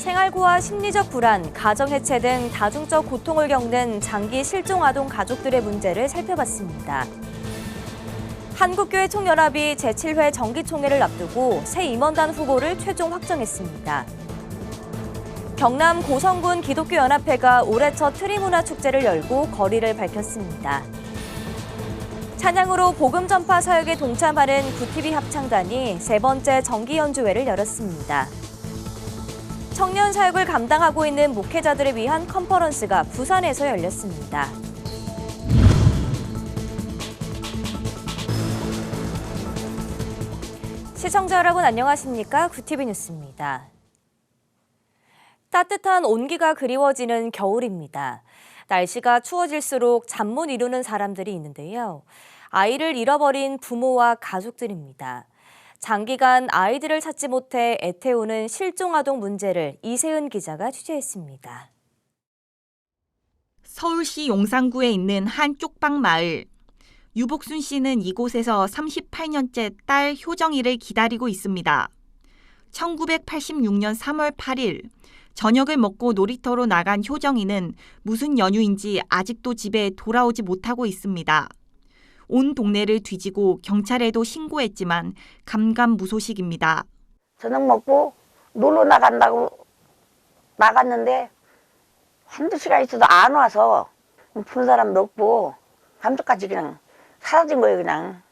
생활고와 심리적 불안, 가정해체 등 다중적 고통을 겪는 장기 실종 아동 가족들의 문제를 살펴봤습니다. 한국교회 총연합이 제7회 정기총회를 앞두고 새 임원단 후보를 최종 확정했습니다. 경남 고성군 기독교연합회가 올해 첫 트리문화축제를 열고 거리를 밝혔습니다. 찬양으로 복음 전파 사역에 동참하는 구티비 합창단이 세 번째 정기연주회를 열었습니다. 청년 사역을 감당하고 있는 목회자들을 위한 컨퍼런스가 부산에서 열렸습니다. 시청자 여러분 안녕하십니까? 구티비 뉴스입니다. 따뜻한 온기가 그리워지는 겨울입니다. 날씨가 추워질수록 잠 못 이루는 사람들이 있는데요. 아이를 잃어버린 부모와 가족들입니다. 장기간 아이들을 찾지 못해 애태우는 실종 아동 문제를 이세은 기자가 취재했습니다. 서울시 용산구에 있는 한 쪽방 마을. 유복순 씨는 이곳에서 38년째 딸 효정이를 기다리고 있습니다. 1986년 3월 8일 저녁을 먹고 놀이터로 나간 효정이는 무슨 연유인지 아직도 집에 돌아오지 못하고 있습니다. 온 동네를 뒤지고 경찰에도 신고했지만 감감무소식입니다. 저녁 먹고 놀러 나간다고 나갔는데 한두 시간 있어도 안 와서 본 사람도 없고 감쪽같이 그냥 사라진 거예요. 그냥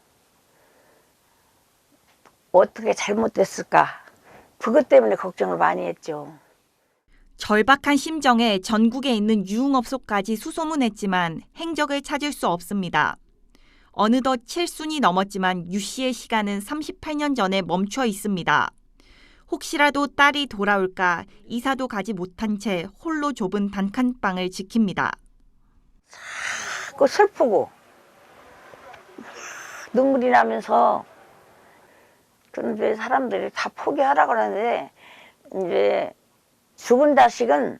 어떻게 잘못됐을까 그것 때문에 걱정을 많이 했죠. 절박한 심정에 전국에 있는 유흥업소까지 수소문했지만 행적을 찾을 수 없습니다. 어느덧 7순이 넘었지만 유 씨의 시간은 38년 전에 멈춰 있습니다. 혹시라도 딸이 돌아올까 이사도 가지 못한 채 홀로 좁은 단칸방을 지킵니다. 자꾸 슬프고 눈물이 나면서 그런데 사람들이 다 포기하라고 하는데 이제 죽은 자식은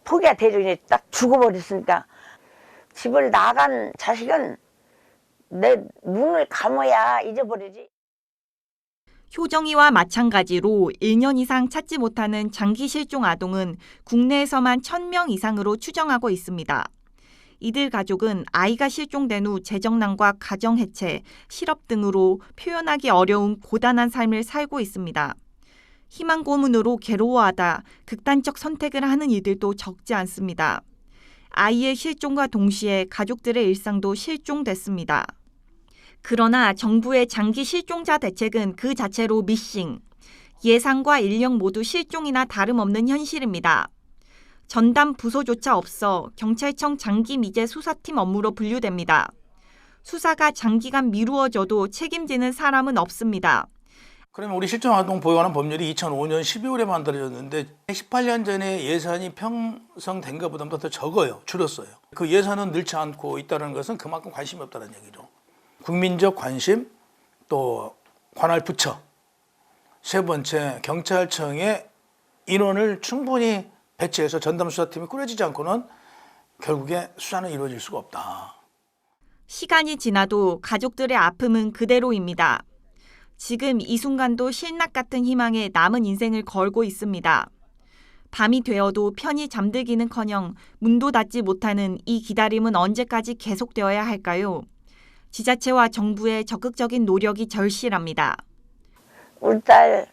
포기가 되죠. 이제 딱 죽어버렸으니까 집을 나간 자식은 내 눈을 감아야 잊어버리지. 효정이와 마찬가지로 1년 이상 찾지 못하는 장기 실종 아동은 국내에서만 1,000명 이상으로 추정하고 있습니다. 이들 가족은 아이가 실종된 후 재정난과 가정해체, 실업 등으로 표현하기 어려운 고단한 삶을 살고 있습니다. 희망 고문으로 괴로워하다 극단적 선택을 하는 이들도 적지 않습니다. 아이의 실종과 동시에 가족들의 일상도 실종됐습니다. 그러나 정부의 장기 실종자 대책은 그 자체로 미싱, 예상과 인력 모두 실종이나 다름없는 현실입니다. 전담 부서조차 없어 경찰청 장기 미제 수사팀 업무로 분류됩니다. 수사가 장기간 미루어져도 책임지는 사람은 없습니다. 그러면 우리 실종아동 보호하는 법률이 2005년 12월에 만들어졌는데 18년 전에 예산이 편성된 것보다 더 적어요. 줄었어요. 그 예산은 늘지 않고 있다는 것은 그만큼 관심이 없다는 얘기죠. 국민적 관심, 또 관할 부처, 세 번째 경찰청의 인원을 충분히 배치해서 전담 수사팀이 꾸려지지 않고는 결국에 수사는 이루어질 수가 없다. 시간이 지나도 가족들의 아픔은 그대로입니다. 지금 이 순간도 실낱 같은 희망에 남은 인생을 걸고 있습니다. 밤이 되어도 편히 잠들기는커녕 문도 닫지 못하는 이 기다림은 언제까지 계속되어야 할까요? 지자체와 정부의 적극적인 노력이 절실합니다. 우리 딸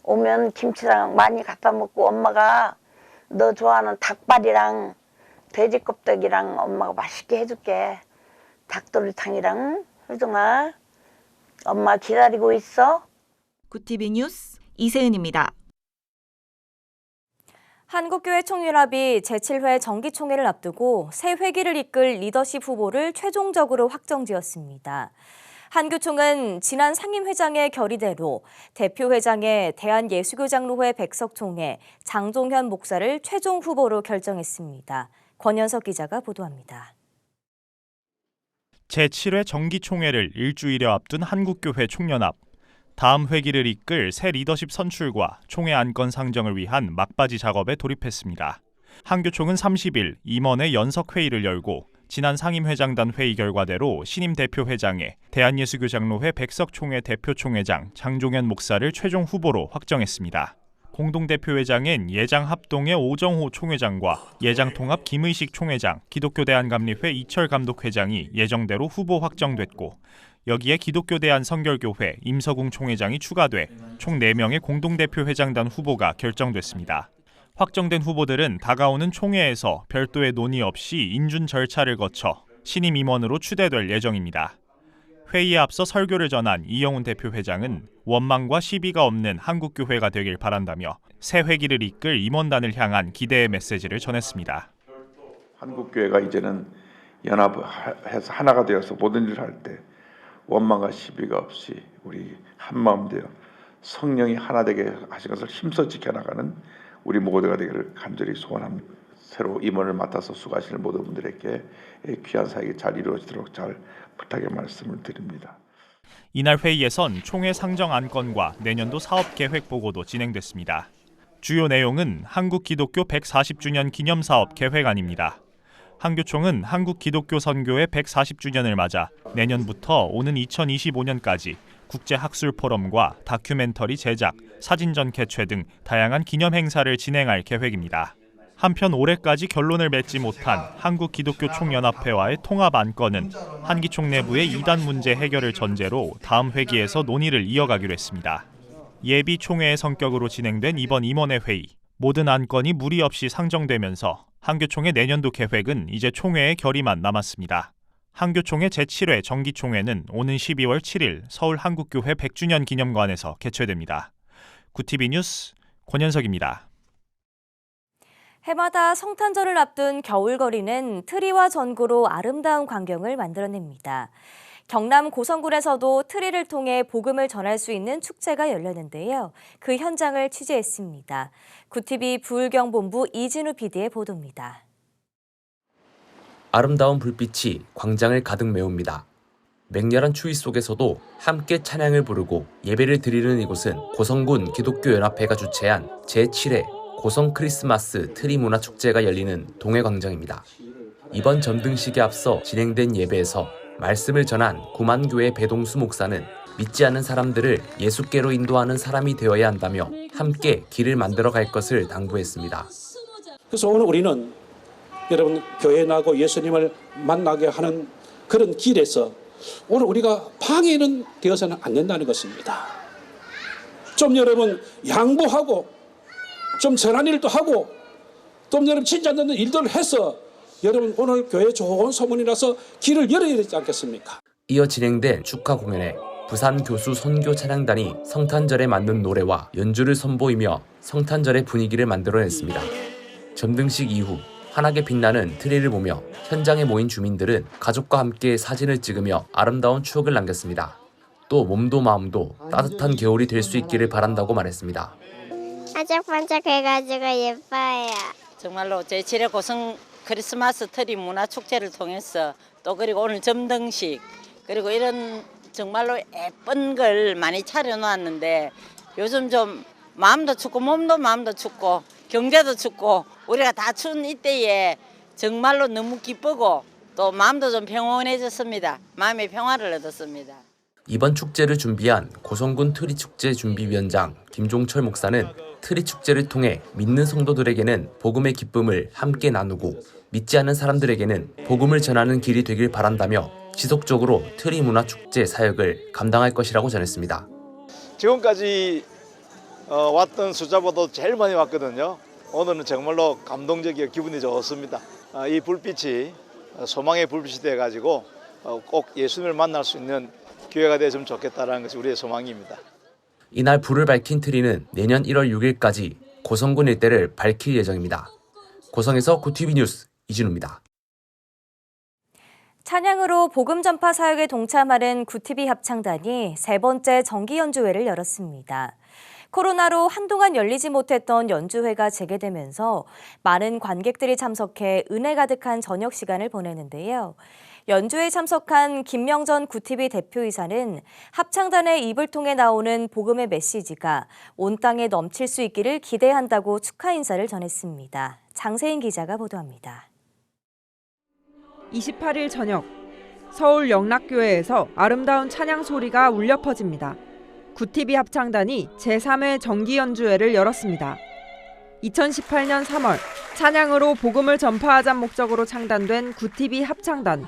오면 김치랑 많이 갖다 먹고 엄마가 너 좋아하는 닭발이랑 돼지 껍데기랑 엄마가 맛있게 해줄게. 닭도리탕이랑 효정아 엄마 기다리고 있어. 구티비 뉴스 이세은입니다. 한국교회 총연합이 제7회 정기총회를 앞두고 새 회기를 이끌 리더십 후보를 최종적으로 확정지었습니다. 한교총은 지난 상임회장의 결의대로 대표회장의 대한예수교장로회 백석총회 장종현 목사를 최종 후보로 결정했습니다. 권현석 기자가 보도합니다. 제7회 정기총회를 일주일여 앞둔 한국교회 총연합. 다음 회기를 이끌 새 리더십 선출과 총회 안건 상정을 위한 막바지 작업에 돌입했습니다. 한교총은 30일 임원회 연석회의를 열고 지난 상임회장단 회의 결과대로 신임 대표회장에 대한예수교장로회 백석총회 대표총회장 장종현 목사를 최종 후보로 확정했습니다. 공동대표회장인 예장합동의 오정호 총회장과 예장통합 김의식 총회장, 기독교대한감리회 이철 감독회장이 예정대로 후보 확정됐고 여기에 기독교대한성결교회 임서궁 총회장이 추가돼 총 4명의 공동대표회장단 후보가 결정됐습니다. 확정된 후보들은 다가오는 총회에서 별도의 논의 없이 인준 절차를 거쳐 신임 임원으로 추대될 예정입니다. 회의에 앞서 설교를 전한 이영훈 대표회장은 원망과 시비가 없는 한국교회가 되길 바란다며 새 회기를 이끌 임원단을 향한 기대의 메시지를 전했습니다. 한국교회가 이제는 연합해서 하나가 되어서 모든 일을 할 때 원망과 시비가 없이 우리 한마음 되어 성령이 하나 되게 하신 것을 힘써 지켜나가는 우리 모두가 되기를 간절히 소원합니다. 새로 임원을 맡아서 수고하시는 모든 분들에게 귀한 사역이 잘 이루어지도록 잘 부탁의 말씀을 드립니다. 이날 회의에선 총회 상정 안건과 내년도 사업 계획 보고도 진행됐습니다. 주요 내용은 한국 기독교 140주년 기념 사업 계획안입니다. 한교총은 한국 기독교 선교의 140주년을 맞아 내년부터 오는 2025년까지 국제 학술 포럼과 다큐멘터리 제작, 사진전 개최 등 다양한 기념 행사를 진행할 계획입니다. 한편 올해까지 결론을 맺지 못한 한국기독교총연합회와의 통합 안건은 한기총 내부의 이단 문제 해결을 전제로 다음 회기에서 논의를 이어가기로 했습니다. 예비 총회의 성격으로 진행된 이번 임원회 회의, 모든 안건이 무리 없이 상정되면서 한교총의 내년도 계획은 이제 총회의 결의만 남았습니다. 한교총의 제7회 정기총회는 오는 12월 7일 서울 한국교회 100주년 기념관에서 개최됩니다. 구TV 뉴스 권현석입니다. 해마다 성탄절을 앞둔 겨울거리는 트리와 전구로 아름다운 광경을 만들어냅니다. 경남 고성군에서도 트리를 통해 복음을 전할 수 있는 축제가 열렸는데요. 그 현장을 취재했습니다. 구TV 부울경본부 이진우 PD의 보도입니다. 아름다운 불빛이 광장을 가득 메웁니다. 맹렬한 추위 속에서도 함께 찬양을 부르고 예배를 드리는 이곳은 고성군 기독교연합회가 주최한 제7회 고성 크리스마스 트리 문화 축제가 열리는 동해광장입니다. 이번 점등식에 앞서 진행된 예배에서 말씀을 전한 구만교회 배동수 목사는 믿지 않는 사람들을 예수께로 인도하는 사람이 되어야 한다며 함께 길을 만들어 갈 것을 당부했습니다. 그래서 오늘 우리는 여러분 교회 나고 예수님을 만나게 하는 그런 길에서 오늘 우리가 방해는 되어서는 안 된다는 것입니다. 좀 여러분 양보하고 좀 선한 일도 하고 좀 여러분 칭찬받는 일들을 해서 여러분 오늘 교회 좋은 소문이 나서 길을 열어야 되지 않겠습니까? 이어 진행된 축하 공연에 부산 교수 선교 찬양단이 성탄절에 맞는 노래와 연주를 선보이며 성탄절의 분위기를 만들어냈습니다. 점등식 이후 환하게 빛나는 트리를 보며 현장에 모인 주민들은 가족과 함께 사진을 찍으며 아름다운 추억을 남겼습니다. 또 몸도 마음도 따뜻한 겨울이 될 수 있기를 바란다고 말했습니다. 반짝반짝해가지고 예뻐요. 정말로 제7회 고성 크리스마스 트리 문화 축제를 통해서 또 그리고 오늘 점등식 그리고 이런 정말로 예쁜 걸 많이 차려놓았는데 요즘 좀 마음도 춥고 몸도 마음도 춥고 경제도 춥고 우리가 다 추운 이때에 정말로 너무 기쁘고 또 마음도 좀 평온해졌습니다. 마음의 평화를 얻었습니다. 이번 축제를 준비한 고성군 트리축제 준비위원장 김종철 목사는 트리축제를 통해 믿는 성도들에게는 복음의 기쁨을 함께 나누고 믿지 않는 사람들에게는 복음을 전하는 길이 되길 바란다며 지속적으로 트리 문화 축제 사역을 감당할 것이라고 전했습니다. 지금까지 왔던 숫자보다 제일 많이 왔거든요. 오늘은 정말로 감동적이고 기분이 좋습니다. 이 불빛이 소망의 불빛이 돼가지고 꼭 예수님을 만날 수 있는 기회가 되었으면 좋겠다는 것이 우리의 소망입니다. 이날 불을 밝힌 트리는 내년 1월 6일까지 고성군 일대를 밝힐 예정입니다. 고성에서 구TV 뉴스 이진우입니다. 찬양으로 복음 전파 사역에 동참하는 구TV 합창단이 세 번째 정기 연주회를 열었습니다. 코로나로 한동안 열리지 못했던 연주회가 재개되면서 많은 관객들이 참석해 은혜 가득한 저녁 시간을 보내는데요. 연주에 참석한 김명전 구TV 대표이사는 합창단의 입을 통해 나오는 복음의 메시지가 온 땅에 넘칠 수 있기를 기대한다고 축하 인사를 전했습니다. 장세인 기자가 보도합니다. 28일 저녁 서울 영락교회에서 아름다운 찬양 소리가 울려 퍼집니다. 구티비 합창단이 제3회 정기연주회를 열었습니다. 2018년 3월 찬양으로 복음을 전파하자는 목적으로 창단된 구티비 합창단.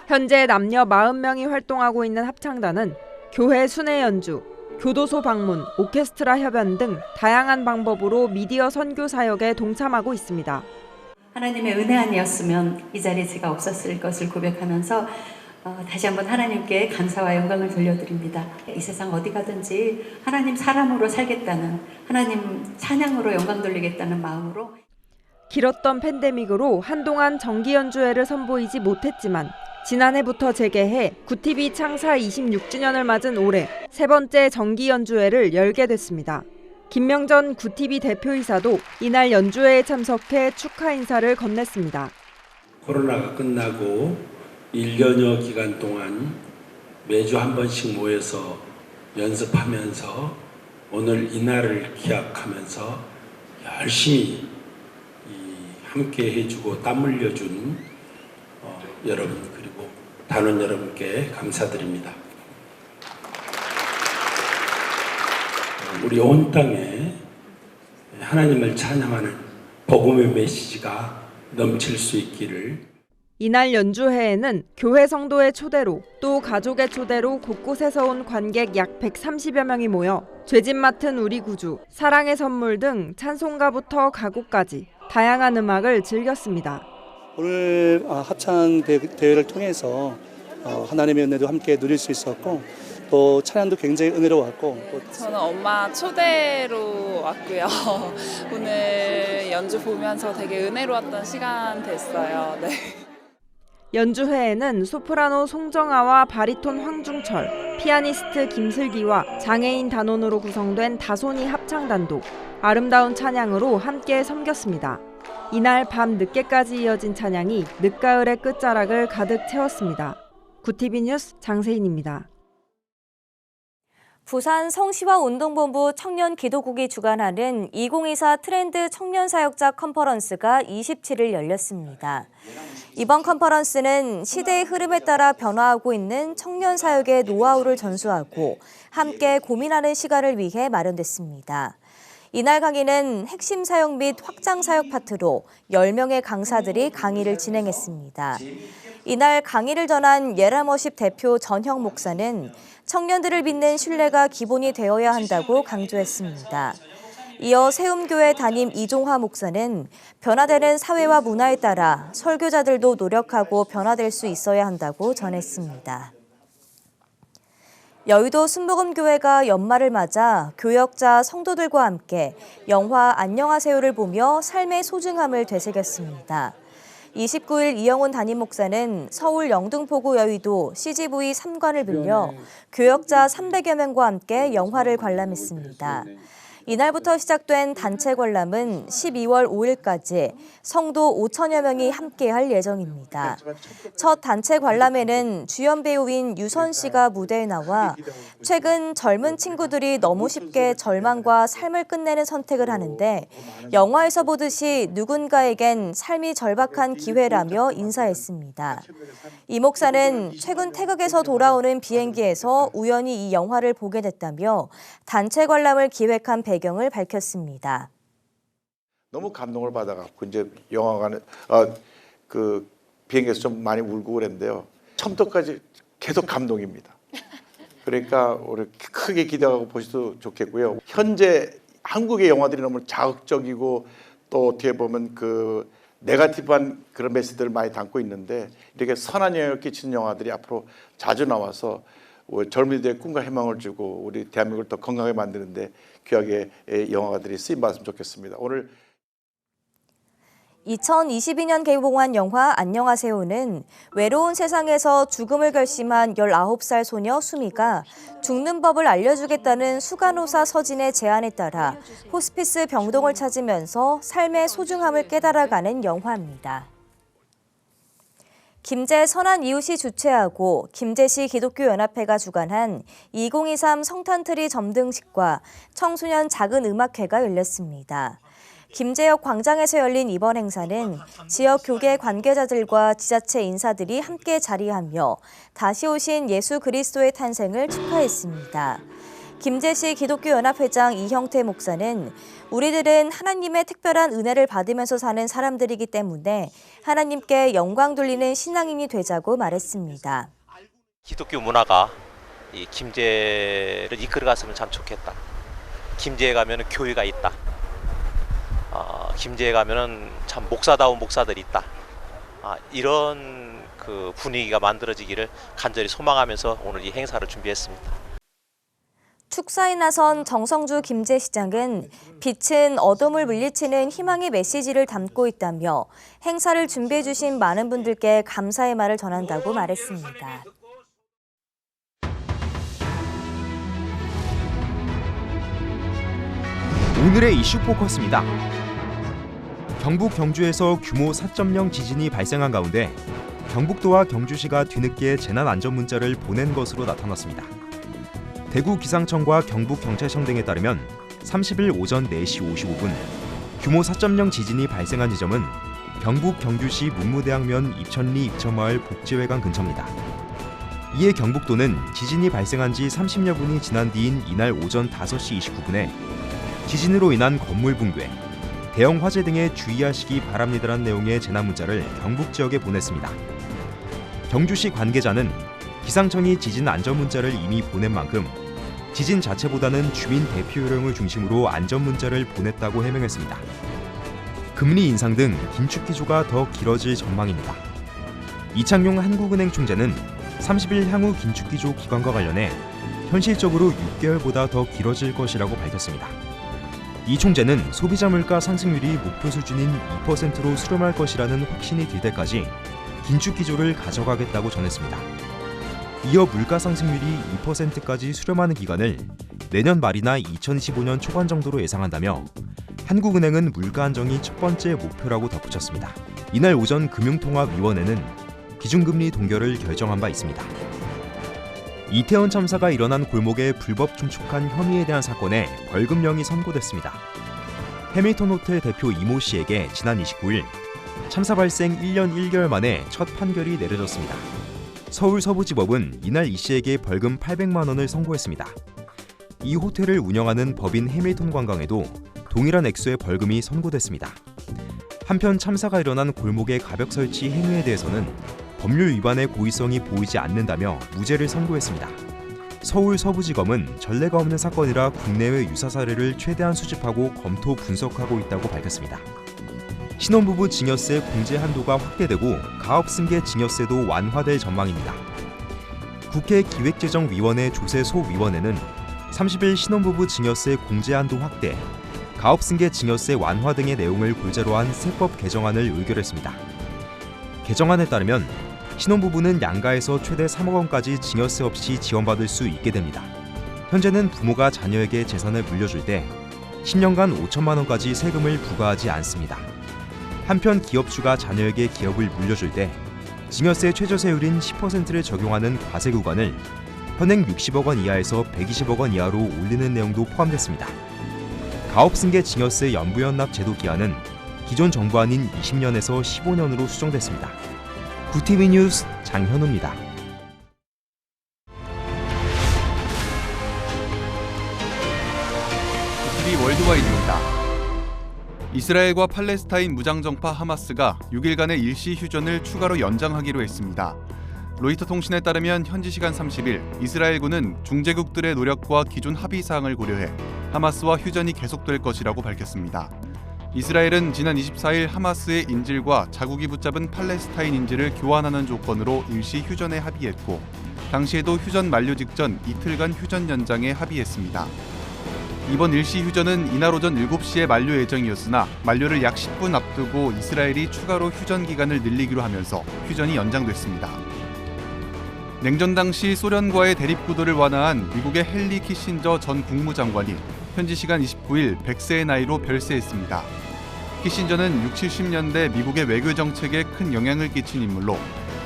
현재 남녀 40명이 활동하고 있는 합창단은 교회 순회 연주, 교도소 방문, 오케스트라 협연 등 다양한 방법으로 미디어 선교 사역에 동참하고 있습니다. 하나님의 은혜 아니었으면 이 자리에 제가 없었을 것을 고백하면서 다시 한번 하나님께 감사와 영광을 돌려드립니다. 이 세상 어디 가든지 하나님 사람으로 살겠다는, 하나님 찬양으로 영광 돌리겠다는 마음으로. 길었던 팬데믹으로 한동안 정기연주회를 선보이지 못했지만 지난해부터 재개해 구티비 창사 26주년을 맞은 올해 세 번째 정기연주회를 열게 됐습니다. 김명전 구티비 대표이사도 이날 연주회에 참석해 축하 인사를 건넸습니다. 코로나가 끝나고 1년여 기간 동안 매주 한 번씩 모여서 연습하면서 오늘 이날을 기약하면서 열심히 함께 해주고 땀 흘려준 여러분 그리고 단원 여러분께 감사드립니다. 우리 온 땅에 하나님을 찬양하는 복음의 메시지가 넘칠 수 있기를. 이날 연주회에는 교회 성도의 초대로 또 가족의 초대로 곳곳에서 온 관객 약 130여 명이 모여 죄짓 맡은 우리 구주, 사랑의 선물 등 찬송가부터 가곡까지 다양한 음악을 즐겼습니다. 오늘 합창 대회를 통해서 하나님의 은혜도 함께 누릴 수 있었고 또 찬양도 굉장히 은혜로웠고 저는 엄마 초대로 왔고요. 오늘 연주 보면서 되게 은혜로웠던 시간 됐어요. 네. 연주회에는 소프라노 송정아와 바리톤 황중철, 피아니스트 김슬기와 장애인 단원으로 구성된 다소니 합창단도 아름다운 찬양으로 함께 섬겼습니다. 이날 밤 늦게까지 이어진 찬양이 늦가을의 끝자락을 가득 채웠습니다. 구티비 뉴스 장세인입니다. 부산 성시화운동본부 청년기도국이 주관하는 2024 트렌드 청년사역자 컨퍼런스가 27일 열렸습니다. 이번 컨퍼런스는 시대의 흐름에 따라 변화하고 있는 청년사역의 노하우를 전수하고 함께 고민하는 시간을 위해 마련됐습니다. 이날 강의는 핵심 사역 및 확장 사역 파트로 10명의 강사들이 강의를 진행했습니다. 이날 강의를 전한 예라머십 대표 전형 목사는 청년들을 믿는 신뢰가 기본이 되어야 한다고 강조했습니다. 이어 세움교회 담임 이종화 목사는 변화되는 사회와 문화에 따라 설교자들도 노력하고 변화될 수 있어야 한다고 전했습니다. 여의도 순복음교회가 연말을 맞아 교역자 성도들과 함께 영화 안녕하세요를 보며 삶의 소중함을 되새겼습니다. 29일 이영훈 담임 목사는 서울 영등포구 여의도 CGV 3관을 빌려 교역자 300여 명과 함께 영화를 관람했습니다. 이날부터 시작된 단체 관람은 12월 5일까지 성도 5천여 명이 함께할 예정입니다. 첫 단체 관람에는 주연 배우인 유선 씨가 무대에 나와 최근 젊은 친구들이 너무 쉽게 절망과 삶을 끝내는 선택을 하는데 영화에서 보듯이 누군가에겐 삶이 절박한 기회라며 인사했습니다. 이 목사는 최근 태극에서 돌아오는 비행기에서 우연히 이 영화를 보게 됐다며 단체 관람을 기획한 배경을 밝혔습니다. 너무 감동을 받아갖고 이제 영화관에 그 비행기에서 좀 많이 울고 그랬는데요. 처음부터까지 계속 감동입니다. 그러니까 우리 크게 기대하고 보셔도 좋겠고요. 현재 한국의 영화들이 너무 자극적이고 또 어떻게 보면 그 네거티브한 그런 메시지들을 많이 담고 있는데 이렇게 선한 영향을 끼치는 영화들이 앞으로 자주 나와서 젊은이들의 꿈과 희망을 주고 우리 대한민국을 더 건강하게 만드는데 귀하게 영화들이 쓰임받았으면 좋겠습니다. 오늘 2022년 개봉한 영화 안녕하세요는 외로운 세상에서 죽음을 결심한 19살 소녀 수미가 죽는 법을 알려주겠다는 수간호사 서진의 제안에 따라 호스피스 병동을 찾으면서 삶의 소중함을 깨달아가는 영화입니다. 김제 선한 이웃이 주최하고 김제시 기독교연합회가 주관한 2023 성탄트리 점등식과 청소년 작은 음악회가 열렸습니다. 김제역 광장에서 열린 이번 행사는 지역 교계 관계자들과 지자체 인사들이 함께 자리하며 다시 오신 예수 그리스도의 탄생을 축하했습니다. 김제시 기독교연합회장 이형태 목사는 우리들은 하나님의 특별한 은혜를 받으면서 사는 사람들이기 때문에 하나님께 영광 돌리는 신앙인이 되자고 말했습니다. 기독교 문화가 이 김제를 이끌어갔으면 참 좋겠다. 김제에 가면 교회가 있다. 김제에 가면 참 목사다운 목사들이 있다. 이런 그 분위기가 만들어지기를 간절히 소망하면서 오늘 이 행사를 준비했습니다. 축사에 나선 정성주 김제시장은 빛은 어둠을 물리치는 희망의 메시지를 담고 있다며 행사를 준비해 주신 많은 분들께 감사의 말을 전한다고 말했습니다. 오늘의 이슈 포커스입니다. 경북 경주에서 규모 4.0 지진이 발생한 가운데 경북도와 경주시가 뒤늦게 재난안전문자를 보낸 것으로 나타났습니다. 대구 기상청과 경북경찰청 등에 따르면 30일 오전 4시 55분 규모 4.0 지진이 발생한 지점은 경북 경주시 문무대학면 입천리 입천마을 복지회관 근처입니다. 이에 경북도는 지진이 발생한 지 30여 분이 지난 뒤인 이날 오전 5시 29분에 지진으로 인한 건물 붕괴, 대형 화재 등에 주의하시기 바랍니다라는 내용의 재난문자를 경북 지역에 보냈습니다. 경주시 관계자는 기상청이 지진 안전문자를 이미 보낸 만큼 지진 자체보다는 주민 대피 요령을 중심으로 안전문자를 보냈다고 해명했습니다. 금리 인상 등 긴축 기조가 더 길어질 전망입니다. 이창용 한국은행 총재는 30일 향후 긴축 기조 기간과 관련해 현실적으로 6개월보다 더 길어질 것이라고 밝혔습니다. 이 총재는 소비자 물가 상승률이 목표 수준인 2%로 수렴할 것이라는 확신이 들 때까지 긴축 기조를 가져가겠다고 전했습니다. 이어 물가 상승률이 2%까지 수렴하는 기간을 내년 말이나 2025년 초반 정도로 예상한다며 한국은행은 물가 안정이 첫 번째 목표라고 덧붙였습니다. 이날 오전 금융통화위원회는 기준금리 동결을 결정한 바 있습니다. 이태원 참사가 일어난 골목에 불법 춤축한 혐의에 대한 사건에 벌금형이 선고됐습니다. 해밀턴 호텔 대표 이모 씨에게 지난 29일 참사 발생 1년 1개월 만에 첫 판결이 내려졌습니다. 서울 서부지법은 이날 이 씨에게 벌금 800만 원을 선고했습니다. 이 호텔을 운영하는 법인 해밀턴 관광에도 동일한 액수의 벌금이 선고됐습니다. 한편 참사가 일어난 골목의 가벽 설치 행위에 대해서는 법률 위반의 고의성이 보이지 않는다며 무죄를 선고했습니다. 서울 서부지검은 전례가 없는 사건이라 국내외 유사 사례를 최대한 수집하고 검토 분석하고 있다고 밝혔습니다. 신혼부부 증여세 공제 한도가 확대되고 가업 승계 증여세도 완화될 전망입니다. 국회 기획재정위원회 조세소위원회는 30일 신혼부부 증여세 공제 한도 확대, 가업 승계 증여세 완화 등의 내용을 골자로 한 세법 개정안을 의결했습니다. 개정안에 따르면 신혼부부는 양가에서 최대 3억 원까지 증여세 없이 지원받을 수 있게 됩니다. 현재는 부모가 자녀에게 재산을 물려줄 때 10년간 5천만 원까지 세금을 부과하지 않습니다. 한편 기업주가 자녀에게 기업을 물려줄 때 증여세 최저세율인 10%를 적용하는 과세 구간을 현행 60억 원 이하에서 120억 원 이하로 올리는 내용도 포함됐습니다. 가업승계 증여세 연부연납 제도 기한은 기존 정부안인 20년에서 15년으로 수정됐습니다. 구TV 뉴스 장현우입니다. 구TV 월드와이드입니다. 이스라엘과 팔레스타인 무장정파 하마스가 6일간의 일시 휴전을 추가로 연장하기로 했습니다. 로이터 통신에 따르면 현지 시간 30일 이스라엘군은 중재국들의 노력과 기존 합의사항을 고려해 하마스와 휴전이 계속될 것이라고 밝혔습니다. 이스라엘은 지난 24일 하마스의 인질과 자국이 붙잡은 팔레스타인 인질을 교환하는 조건으로 일시 휴전에 합의했고 당시에도 휴전 만료 직전 이틀간 휴전 연장에 합의했습니다. 이번 일시 휴전은 이날 오전 7시에 만료 예정이었으나 만료를 약 10분 앞두고 이스라엘이 추가로 휴전 기간을 늘리기로 하면서 휴전이 연장됐습니다. 냉전 당시 소련과의 대립구도를 완화한 미국의 헨리 키신저 전 국무장관이 현지 시간 29일 100세의 나이로 별세했습니다. 키신저는 60, 70년대 미국의 외교 정책에 큰 영향을 끼친 인물로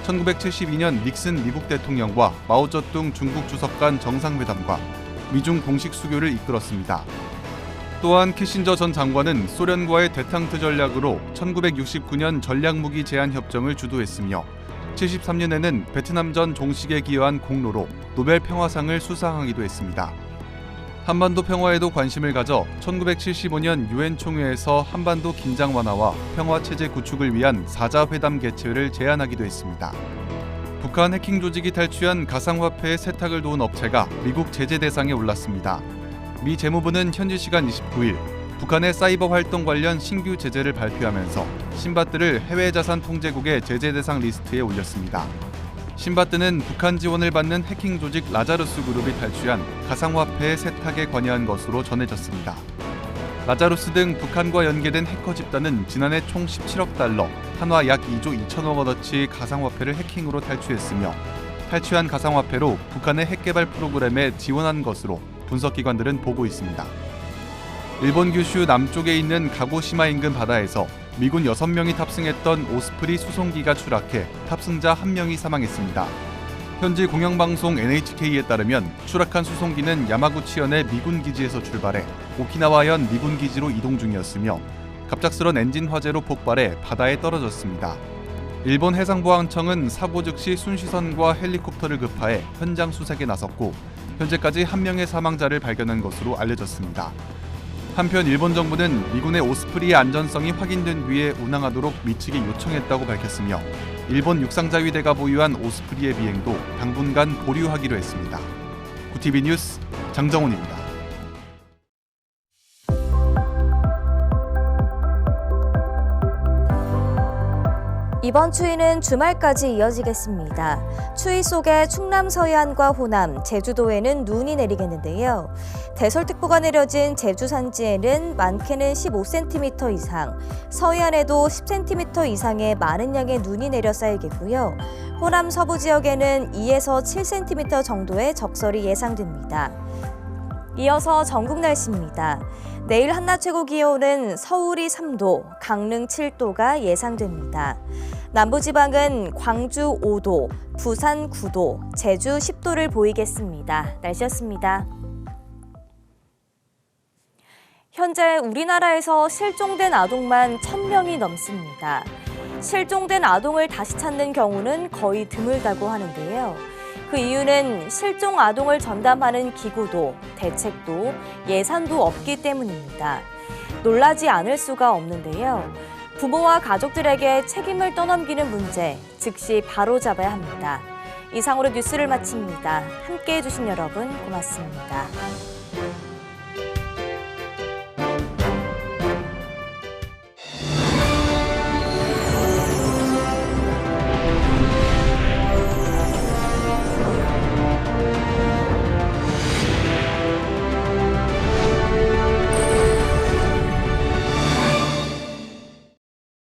1972년 닉슨 미국 대통령과 마오쩌둥 중국 주석 간 정상회담과 미중 공식 수교를 이끌었습니다. 또한 키신저 전 장관은 소련과의 대탕트 전략으로 1969년 전략무기 제한 협정을 주도했으며 73년에는 베트남전 종식에 기여한 공로로 노벨 평화상을 수상하기도 했습니다. 한반도 평화에도 관심을 가져 1975년 유엔 총회에서 한반도 긴장 완화와 평화 체제 구축을 위한 4자 회담 개최를 제안하기도 했습니다. 북한 해킹 조직이 탈취한 가상화폐의 세탁을 도운 업체가 미국 제재 대상에 올랐습니다. 미 재무부는 현지 시간 29일 북한의 사이버 활동 관련 신규 제재를 발표하면서 신바트를 해외 자산 통제국의 제재 대상 리스트에 올렸습니다. 신바트는 북한 지원을 받는 해킹 조직 라자루스 그룹이 탈취한 가상화폐의 세탁에 관여한 것으로 전해졌습니다. 라자루스 등 북한과 연계된 해커 집단은 지난해 총 17억 달러, 한화 약 2조 2천억 원어치의 가상화폐를 해킹으로 탈취했으며 탈취한 가상화폐로 북한의 핵개발 프로그램에 지원한 것으로 분석기관들은 보고 있습니다. 일본 규슈 남쪽에 있는 가고시마 인근 바다에서 미군 6명이 탑승했던 오스프리 수송기가 추락해 탑승자 1명이 사망했습니다. 현지 공영방송 NHK에 따르면 추락한 수송기는 야마구치현의 미군 기지에서 출발해 오키나와현 미군 기지로 이동 중이었으며 갑작스런 엔진 화재로 폭발해 바다에 떨어졌습니다. 일본 해상보안청은 사고 즉시 순시선과 헬리콥터를 급파해 현장 수색에 나섰고 현재까지 1명의 사망자를 발견한 것으로 알려졌습니다. 한편 일본 정부는 미군의 오스프리의 안전성이 확인된 뒤에 운항하도록 미측에 요청했다고 밝혔으며 일본 육상자위대가 보유한 오스프리의 비행도 당분간 보류하기로 했습니다. 구티비 뉴스 장정훈입니다. 이번 추위는 주말까지 이어지겠습니다. 추위 속에 충남 서해안과 호남, 제주도에는 눈이 내리겠는데요. 대설특보가 내려진 제주 산지에는 많게는 15cm 이상, 서해안에도 10cm 이상의 많은 양의 눈이 내려 쌓이겠고요. 호남 서부 지역에는 2에서 7cm 정도의 적설이 예상됩니다. 이어서 전국 날씨입니다. 내일 한낮 최고 기온은 서울이 3도, 강릉 7도가 예상됩니다. 남부지방은 광주 5도, 부산 9도, 제주 10도를 보이겠습니다. 날씨였습니다. 현재 우리나라에서 실종된 아동만 1,000명이 넘습니다. 실종된 아동을 다시 찾는 경우는 거의 드물다고 하는데요. 그 이유는 실종 아동을 전담하는 기구도, 대책도, 예산도 없기 때문입니다. 놀라지 않을 수가 없는데요. 부모와 가족들에게 책임을 떠넘기는 문제, 즉시 바로잡아야 합니다. 이상으로 뉴스를 마칩니다. 함께해 주신 여러분 고맙습니다.